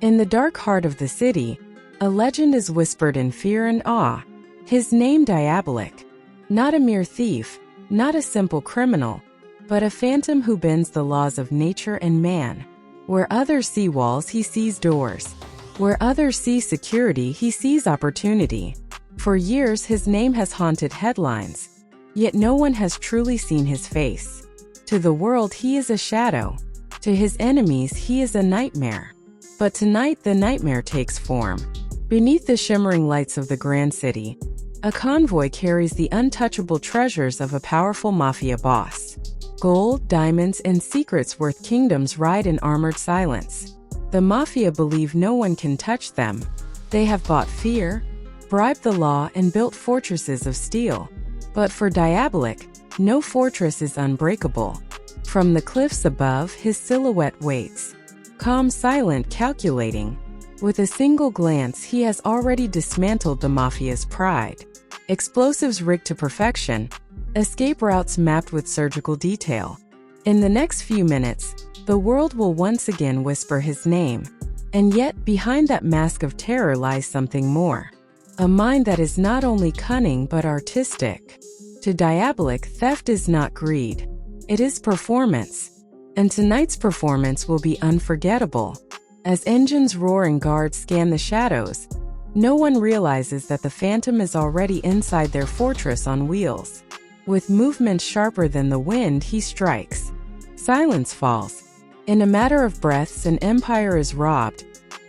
In the dark heart of the city, a legend is whispered in fear and awe. His name Diabolik. Not a mere thief, not a simple criminal, but a phantom who bends the laws of nature and man. Where others see walls, he sees doors. Where others see security, he sees opportunity. For years, his name has haunted headlines, yet no one has truly seen his face. To the world, he is a shadow. To his enemies, he is a nightmare. But tonight, the nightmare takes form. Beneath the shimmering lights of the grand city, a convoy carries the untouchable treasures of a powerful mafia boss. Gold, diamonds, and secrets worth kingdoms ride in armored silence. The mafia believe no one can touch them. They have bought fear, bribed the law, and built fortresses of steel. But for Diabolik, no fortress is unbreakable. From the cliffs above, his silhouette waits. Calm, silent, calculating. With a single glance, he has already dismantled the mafia's pride. Explosives rigged to perfection, escape routes mapped with surgical detail. In the next few minutes, the world will once again whisper his name. And yet, behind that mask of terror lies something more. A mind that is not only cunning but artistic. To Diabolik, theft is not greed. It is performance. And tonight's performance will be unforgettable. As engines roar and guards scan the shadows, no one realizes that the phantom is already inside their fortress on wheels. With movement sharper than the wind, he strikes. Silence falls. In a matter of breaths, an empire is robbed,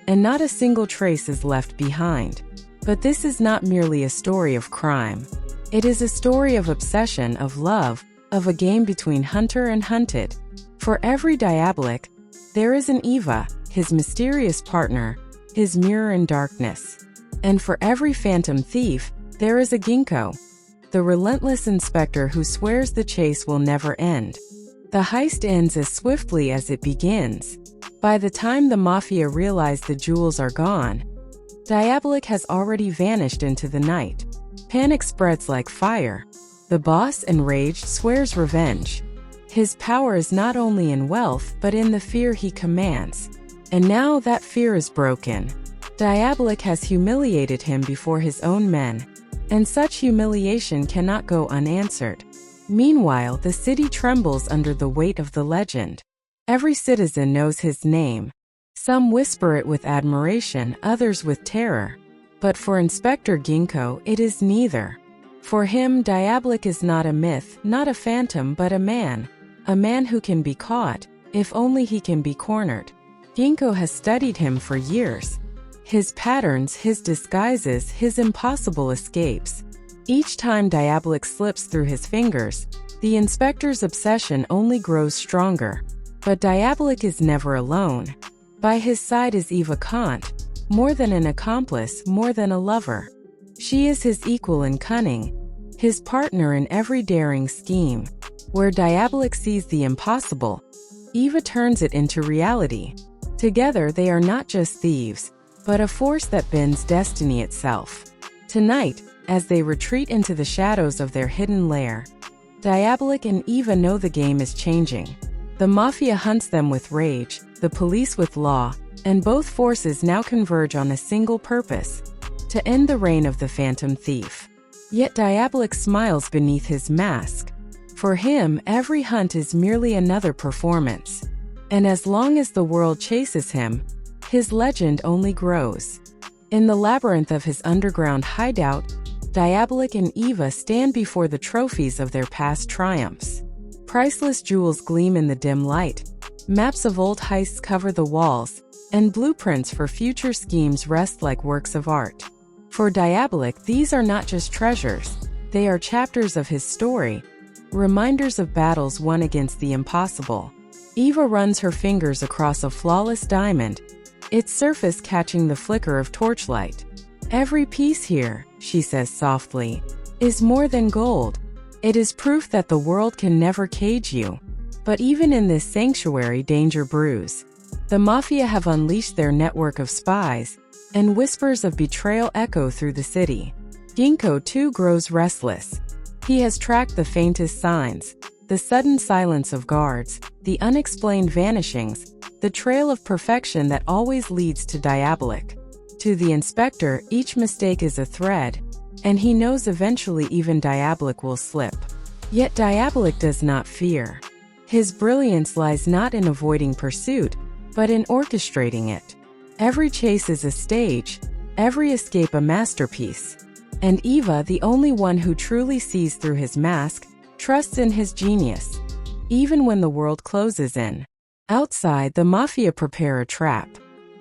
and not a single trace is left behind. But this is not merely a story of crime. It is a story of obsession, of love, of a game between hunter and hunted. For every Diabolik, there is an Eva, his mysterious partner, his mirror in darkness. And for every phantom thief, there is a Ginkgo, the relentless inspector who swears the chase will never end. The heist ends as swiftly as it begins. By the time the mafia realize the jewels are gone, Diabolik has already vanished into the night. Panic spreads like fire. The boss, enraged, swears revenge. His power is not only in wealth, but in the fear he commands. And now that fear is broken. Diabolik has humiliated him before his own men, and such humiliation cannot go unanswered. Meanwhile, the city trembles under the weight of the legend. Every citizen knows his name. Some whisper it with admiration, others with terror. But for Inspector Ginkgo, it is neither. For him, Diabolik is not a myth, not a phantom, but a man who can be caught, if only he can be cornered. Ginkgo has studied him for years. His patterns, his disguises, his impossible escapes. Each time Diabolik slips through his fingers, the inspector's obsession only grows stronger. But Diabolik is never alone. By his side is Eva Kant, more than an accomplice, more than a lover. She is his equal in cunning, his partner in every daring scheme. Where Diabolik sees the impossible, Eva turns it into reality. Together they are not just thieves, but a force that bends destiny itself. Tonight, as they retreat into the shadows of their hidden lair, Diabolik and Eva know the game is changing. The mafia hunts them with rage, the police with law, and both forces now converge on a single purpose: to end the reign of the phantom thief. Yet Diabolik smiles beneath his mask. For him, every hunt is merely another performance. And as long as the world chases him, his legend only grows. In the labyrinth of his underground hideout, Diabolik and Eva stand before the trophies of their past triumphs. Priceless jewels gleam in the dim light, maps of old heists cover the walls, and blueprints for future schemes rest like works of art. For Diabolik, these are not just treasures, they are chapters of his story, reminders of battles won against the impossible. Eva runs her fingers across a flawless diamond, its surface catching the flicker of torchlight. "Every piece here," she says softly, "is more than gold. It is proof that the world can never cage you. But even in this sanctuary, danger brews. The mafia have unleashed their network of spies, and whispers of betrayal echo through the city." Ginkgo too grows restless. He has tracked the faintest signs, the sudden silence of guards, the unexplained vanishings, the trail of perfection that always leads to Diabolik. To the inspector, each mistake is a thread, and he knows eventually even Diabolik will slip. Yet Diabolik does not fear. His brilliance lies not in avoiding pursuit, but in orchestrating it. Every chase is a stage, every escape a masterpiece. And Eva, the only one who truly sees through his mask, trusts in his genius, even when the world closes in. Outside, the Mafia prepare a trap.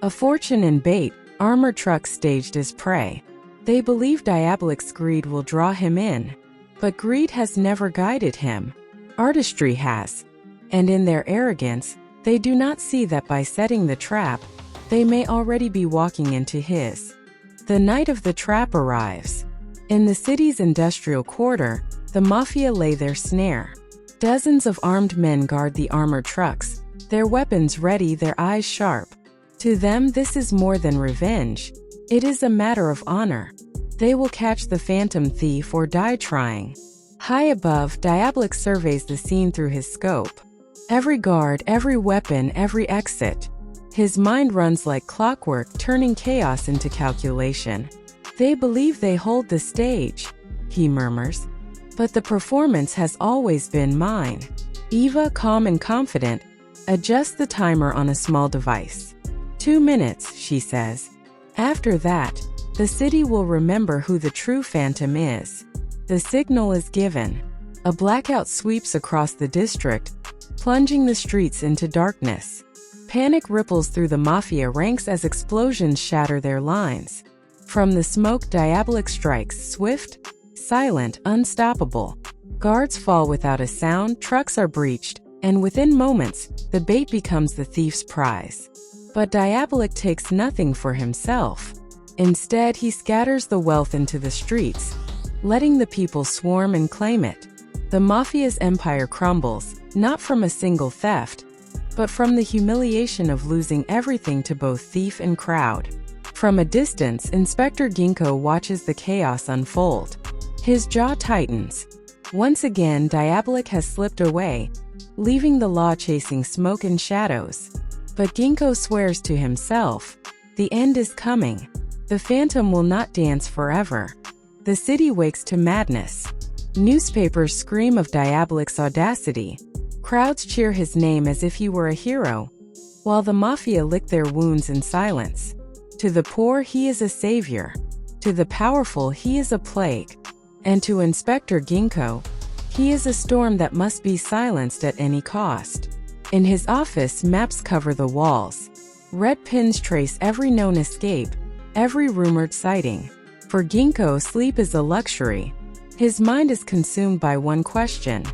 A fortune in bait, armored trucks staged as prey. They believe Diabolik's greed will draw him in. But greed has never guided him. Artistry has. And in their arrogance, they do not see that by setting the trap, they may already be walking into his. The night of the trap arrives. In the city's industrial quarter, the Mafia lay their snare. Dozens of armed men guard the armored trucks, their weapons ready, their eyes sharp. To them, this is more than revenge. It is a matter of honor. They will catch the phantom thief or die trying. High above, Diabolik surveys the scene through his scope. Every guard, every weapon, every exit. His mind runs like clockwork, turning chaos into calculation. They believe they hold the stage, he murmurs. But the performance has always been mine. Eva, calm and confident, adjusts the timer on a small device. 2 minutes, she says. After that, the city will remember who the true phantom is. The signal is given. A blackout sweeps across the district, plunging the streets into darkness. Panic ripples through the Mafia ranks as explosions shatter their lines. From the smoke, Diabolik strikes, swift, silent, unstoppable. Guards fall without a sound, trucks are breached, and within moments, the bait becomes the thief's prize. But Diabolik takes nothing for himself. Instead, he scatters the wealth into the streets, letting the people swarm and claim it. The Mafia's empire crumbles, not from a single theft, but from the humiliation of losing everything to both thief and crowd. From a distance, Inspector Ginkgo watches the chaos unfold. His jaw tightens. Once again, Diabolik has slipped away, leaving the law chasing smoke and shadows. But Ginkgo swears to himself, the end is coming. The phantom will not dance forever. The city wakes to madness. Newspapers scream of Diabolik's audacity. Crowds cheer his name as if he were a hero, while the Mafia lick their wounds in silence. To the poor, he is a savior. To the powerful, he is a plague. And to Inspector Ginkgo, he is a storm that must be silenced at any cost. In his office, maps cover the walls. Red pins trace every known escape, every rumored sighting. For Ginkgo, sleep is a luxury. His mind is consumed by one question: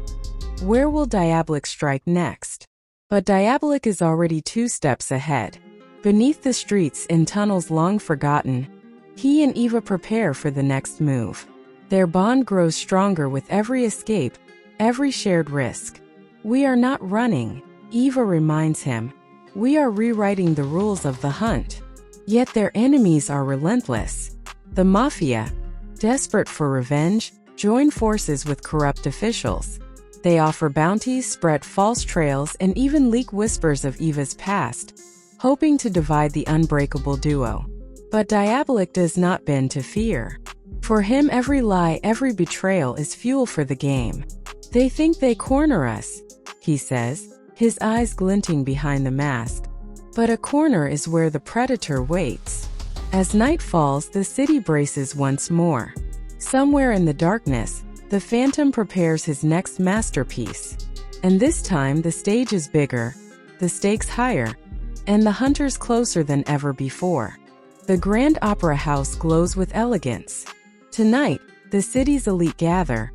where will Diabolik strike next? But Diabolik is already 2 steps ahead. Beneath the streets, in tunnels long forgotten, he and Eva prepare for the next move. Their bond grows stronger with every escape, every shared risk. We are not running, Eva reminds him. We are rewriting the rules of the hunt. Yet their enemies are relentless. The Mafia, desperate for revenge, join forces with corrupt officials. They offer bounties, spread false trails, and even leak whispers of Eva's past, hoping to divide the unbreakable duo. But Diabolik does not bend to fear. For him, every lie, every betrayal is fuel for the game. They think they corner us, he says, his eyes glinting behind the mask. But a corner is where the predator waits. As night falls, the city braces once more. Somewhere in the darkness, the phantom prepares his next masterpiece. And this time, the stage is bigger, the stakes higher, and the hunters closer than ever before. The Grand Opera House glows with elegance. Tonight, the city's elite gather,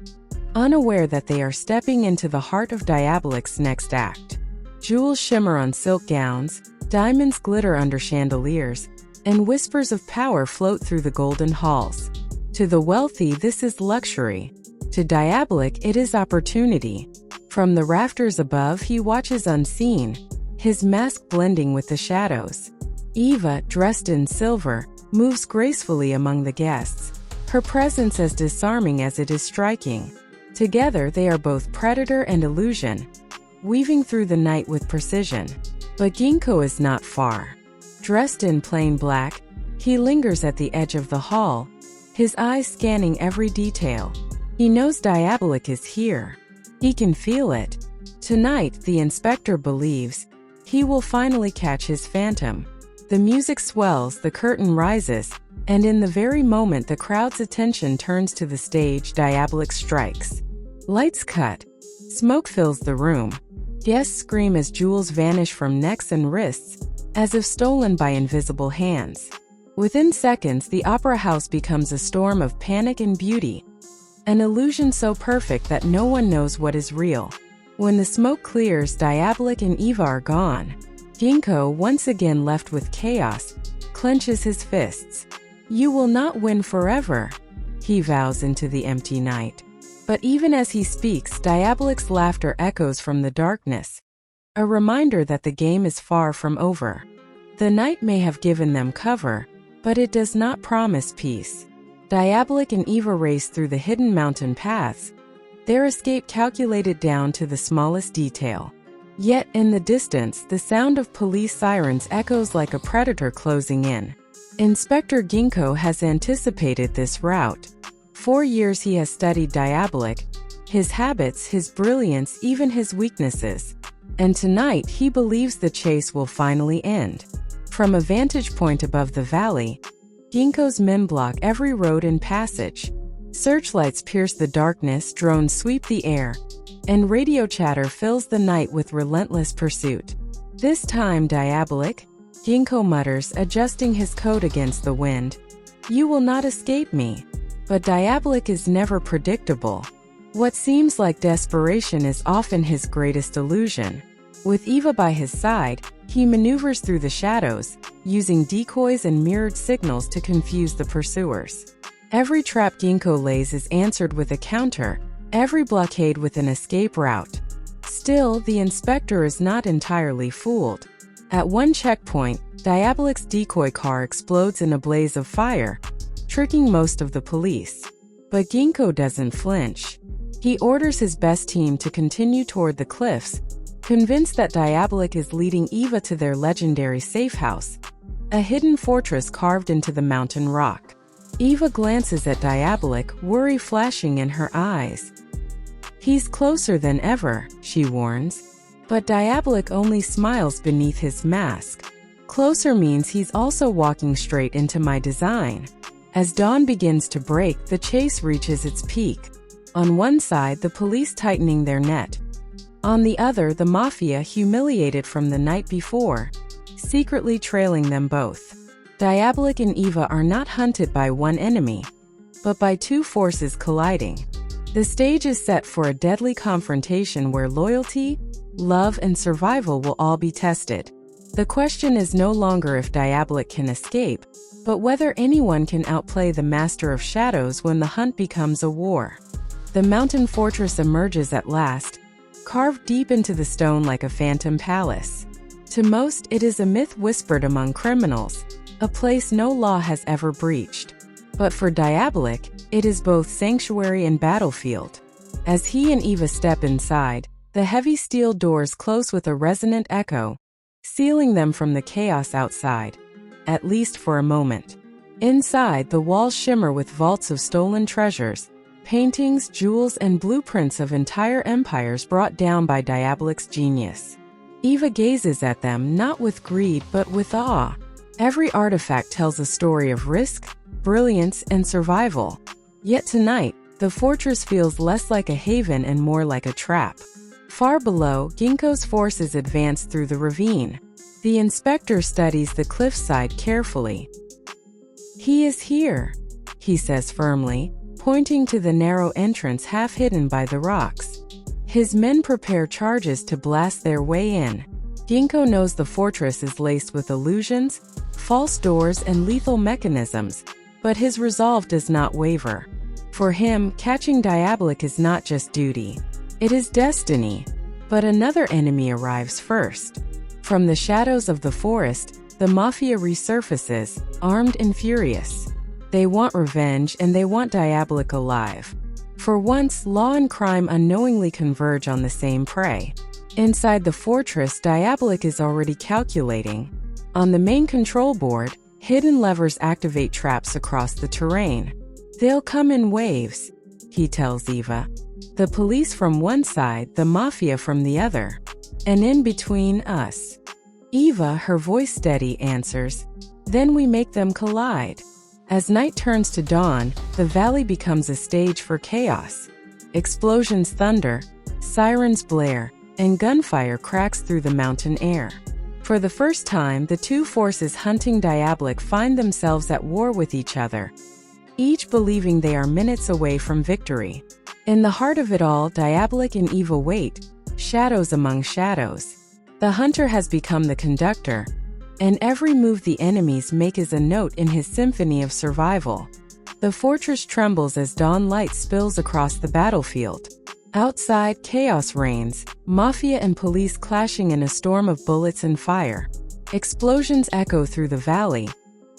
unaware that they are stepping into the heart of Diabolik's next act. Jewels shimmer on silk gowns, diamonds glitter under chandeliers, and whispers of power float through the golden halls. To the wealthy, this is luxury. To Diabolik, it is opportunity. From the rafters above, he watches unseen, his mask blending with the shadows. Eva, dressed in silver, moves gracefully among the guests, her presence as disarming as it is striking. Together, they are both predator and illusion, weaving through the night with precision. But Ginkgo is not far. Dressed in plain black, he lingers at the edge of the hall, his eyes scanning every detail. He knows Diabolik is here. He can feel it. Tonight, the inspector believes he will finally catch his phantom. The music swells, the curtain rises, and in the very moment the crowd's attention turns to the stage, Diabolik strikes. Lights cut. Smoke fills the room. Guests scream as jewels vanish from necks and wrists, as if stolen by invisible hands. Within seconds, the opera house becomes a storm of panic and beauty, an illusion so perfect that no one knows what is real. When the smoke clears, Diabolik and Eva are gone. Ginkgo, once again left with chaos, clenches his fists. "You will not win forever," he vows into the empty night. But even as he speaks, Diabolik's laughter echoes from the darkness, a reminder that the game is far from over. The night may have given them cover, but it does not promise peace. Diabolik and Eva race through the hidden mountain paths, their escape calculated down to the smallest detail. Yet, in the distance, the sound of police sirens echoes like a predator closing in. Inspector Ginkgo has anticipated this route. 4 years he has studied Diabolik, his habits, his brilliance, even his weaknesses. And tonight, he believes the chase will finally end. From a vantage point above the valley, Ginkgo's men block every road and passage. Searchlights pierce the darkness, drones sweep the air, and radio chatter fills the night with relentless pursuit. "This time, Diabolik," Ginkgo mutters, adjusting his coat against the wind, "you will not escape me." But Diabolik is never predictable. What seems like desperation is often his greatest illusion. With Eva by his side, he maneuvers through the shadows, using decoys and mirrored signals to confuse the pursuers. Every trap Ginkgo lays is answered with a counter, every blockade with an escape route. Still, the inspector is not entirely fooled. At one checkpoint, Diabolik's decoy car explodes in a blaze of fire, tricking most of the police. But Ginkgo doesn't flinch. He orders his best team to continue toward the cliffs, convinced that Diabolik is leading Eva to their legendary safe house, a hidden fortress carved into the mountain rock. Eva glances at Diabolik, worry flashing in her eyes. "He's closer than ever," she warns. But Diabolik only smiles beneath his mask. "Closer means he's also walking straight into my design." As dawn begins to break, the chase reaches its peak. On one side, the police tightening their net. On the other, the mafia, humiliated from the night before, secretly trailing them both. Diabolik and Eva are not hunted by one enemy, but by two forces colliding. The stage is set for a deadly confrontation where loyalty, love, and survival will all be tested. The question is no longer if Diabolik can escape, but whether anyone can outplay the Master of Shadows when the hunt becomes a war. The mountain fortress emerges at last, carved deep into the stone like a phantom palace. To most, it is a myth whispered among criminals, a place no law has ever breached. But for Diabolik, it is both sanctuary and battlefield. As he and Eva step inside, the heavy steel doors close with a resonant echo, sealing them from the chaos outside, at least for a moment. Inside, the walls shimmer with vaults of stolen treasures, paintings, jewels, and blueprints of entire empires brought down by Diabolik's genius. Eva gazes at them not with greed but with awe. Every artifact tells a story of risk, brilliance, and survival. Yet tonight, the fortress feels less like a haven and more like a trap. Far below, Ginkgo's forces advance through the ravine. The inspector studies the cliffside carefully. "He is here," he says firmly, pointing to the narrow entrance half hidden by the rocks. His men prepare charges to blast their way in. Ginkgo knows the fortress is laced with illusions, false doors, and lethal mechanisms, but his resolve does not waver. For him, catching Diabolik is not just duty. It is destiny. But another enemy arrives first. From the shadows of the forest, the mafia resurfaces, armed and furious. They want revenge, and they want Diabolik alive. For once, law and crime unknowingly converge on the same prey. Inside the fortress, Diabolic is already calculating. On the main control board, hidden levers activate traps across the terrain. They'll come in waves, he tells Eva. The police from one side, the mafia from the other. And in between, us. Eva, her voice steady, answers, "Then we make them collide." As night turns to dawn, the valley becomes a stage for chaos. Explosions thunder, sirens blare, and gunfire cracks through the mountain air. For the first time, the two forces hunting Diabolic find themselves at war with each other, each believing they are minutes away from victory. In the heart of it all, Diabolic and Eva wait, shadows among shadows. The hunter has become the conductor, and every move the enemies make is a note in his symphony of survival. The fortress trembles as dawn light spills across the battlefield. Outside, chaos reigns, mafia and police clashing in a storm of bullets and fire. Explosions echo through the valley,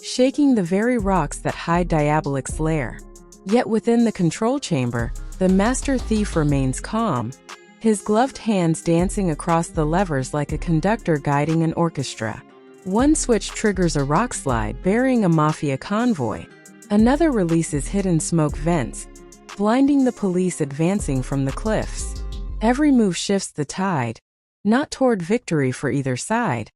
shaking the very rocks that hide Diabolic's lair. Yet within the control chamber, the master thief remains calm, his gloved hands dancing across the levers like a conductor guiding an orchestra. One switch triggers a rock slide burying a mafia convoy. Another releases hidden smoke vents, blinding the police advancing from the cliffs. Every move shifts the tide, not toward victory for either side,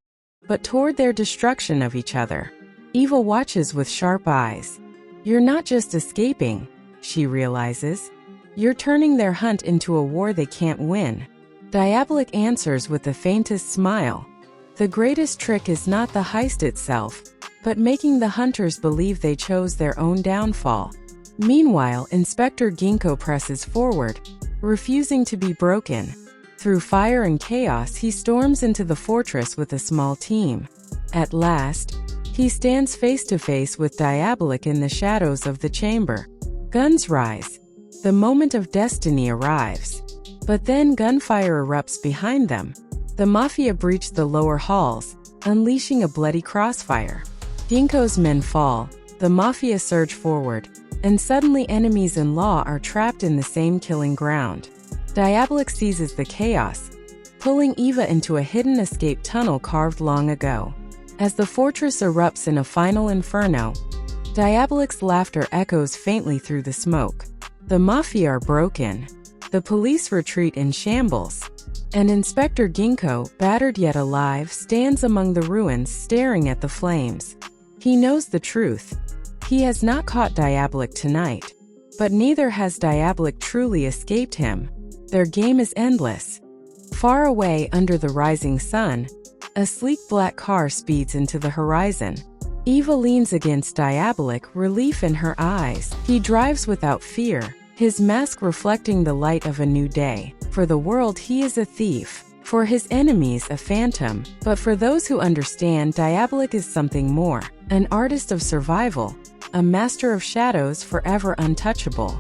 but toward their destruction of each other. Eva watches with sharp eyes. "You're not just escaping," she realizes. "You're turning their hunt into a war they can't win." Diabolic answers with the faintest smile. "The greatest trick is not the heist itself, but making the hunters believe they chose their own downfall." Meanwhile, Inspector Ginkgo presses forward, refusing to be broken. Through fire and chaos, he storms into the fortress with a small team. At last, he stands face to face with Diabolic in the shadows of the chamber. Guns rise. The moment of destiny arrives. But then gunfire erupts behind them. The mafia breach the lower halls, unleashing a bloody crossfire. Ginkgo's men fall, the mafia surge forward, and suddenly enemies-in-law are trapped in the same killing ground. Diabolic seizes the chaos, pulling Eva into a hidden escape tunnel carved long ago. As the fortress erupts in a final inferno, Diabolic's laughter echoes faintly through the smoke. The mafia are broken. The police retreat in shambles. And Inspector Ginkgo, battered yet alive, stands among the ruins staring at the flames. He knows the truth. He has not caught Diabolic tonight. But neither has Diabolic truly escaped him. Their game is endless. Far away under the rising sun, a sleek black car speeds into the horizon. Eva leans against Diabolic, relief in her eyes. He drives without fear, his mask reflecting the light of a new day. For the world, he is a thief. For his enemies, a phantom. But for those who understand, Diabolic is something more. An artist of survival. A master of shadows, forever untouchable.